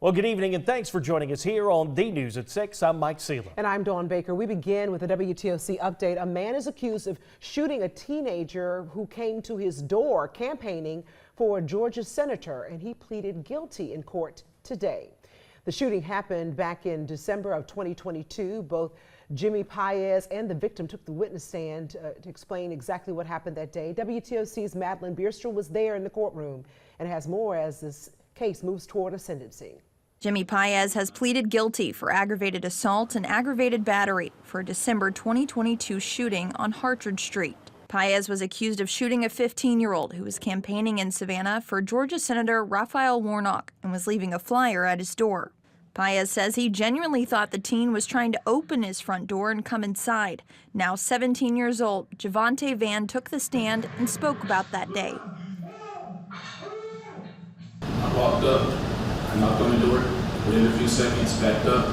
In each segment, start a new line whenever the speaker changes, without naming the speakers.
Well, good evening and thanks for joining us here on The News at 6. I'm Mike Seeler.
And I'm Dawn Baker. We begin with a WTOC update. A man is accused of shooting a teenager who came to his door campaigning for a Georgia senator, and he pleaded guilty in court today. The shooting happened back in December of 2022. Both Jimmy Paiz and the victim took the witness stand to explain exactly what happened that day. WTOC's Madeline Bierster was there in the courtroom and has more as this case moves toward a sentencing.
Jimmy Paiz has pleaded guilty for aggravated assault and aggravated battery for a December 2022 shooting on Hartridge Street. Paiz was accused of shooting a 15-year-old who was campaigning in Savannah for Georgia Senator Raphael Warnock and was leaving a flyer at his door. Paiz says he genuinely thought the teen was trying to open his front door and come inside. Now 17 years old, Javante Van took the stand and spoke about that day.
I walked up. I knocked on the door, waited a few seconds, backed up,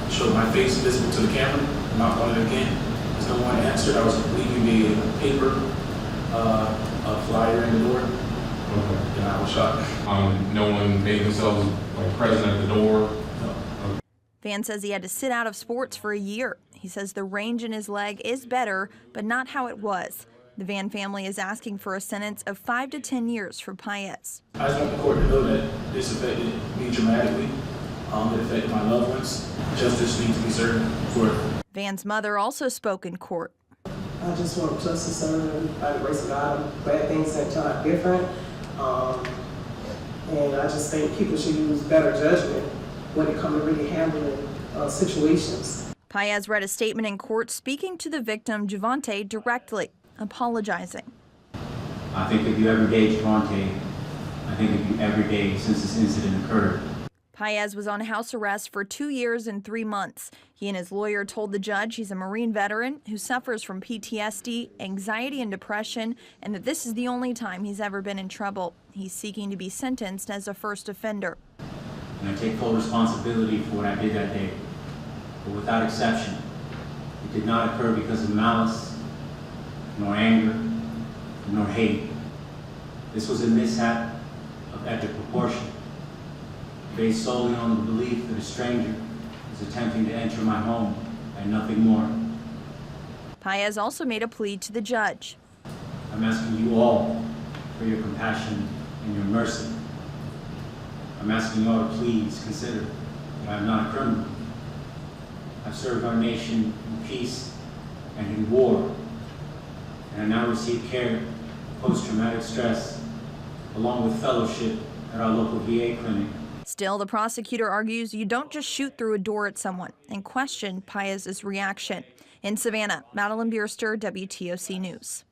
showed my face visible to the camera, knocked on it again. As no one answered, I was leaving a paper, a flyer in the door, and I was shot.
No one made themselves present at the door.
No.
Van says he had to sit out of sports for a year. He says the range in his leg is better, but not how it was. The Van family is asking for a sentence of 5 to 10 years for Paiz.
I just want the court to know that this affected me dramatically. It affected my loved ones. Justice needs to be served for it.
Van's mother also spoke in court.
I just want justice served by the grace of God. Bad things that turn out different. And I just think people should use better judgment when it comes to really handling situations.
Paiz read a statement in court speaking to the victim, Javante, directly, apologizing.
I think if you ever gauge Javante, I think if you ever gauge since this incident occurred.
Paiz was on house arrest for 2 years and 3 months. He and his lawyer told the judge he's a Marine veteran who suffers from PTSD, anxiety, and depression, and that this is the only time he's ever been in trouble. He's seeking to be sentenced as a first offender.
And I take full responsibility for what I did that day, but without exception. It did not occur because of malice, nor anger, nor hate. This was a mishap of epic proportion, based solely on the belief that a stranger was attempting to enter my home and nothing more.
Paiz also made a plea to the judge.
I'm asking you all for your compassion and your mercy. I'm asking you all to please consider that I'm not a criminal. I've served our nation in peace and in war, and I now receive care for post-traumatic stress, along with fellowship at our local VA clinic.
Still, the prosecutor argues you don't just shoot through a door at someone and question Paiz's reaction. In Savannah, Madeline Bierster, WTOC News.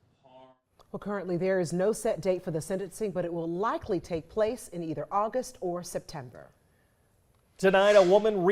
Well, currently there is no set date for the sentencing, but it will likely take place in either August or September.
Tonight, a woman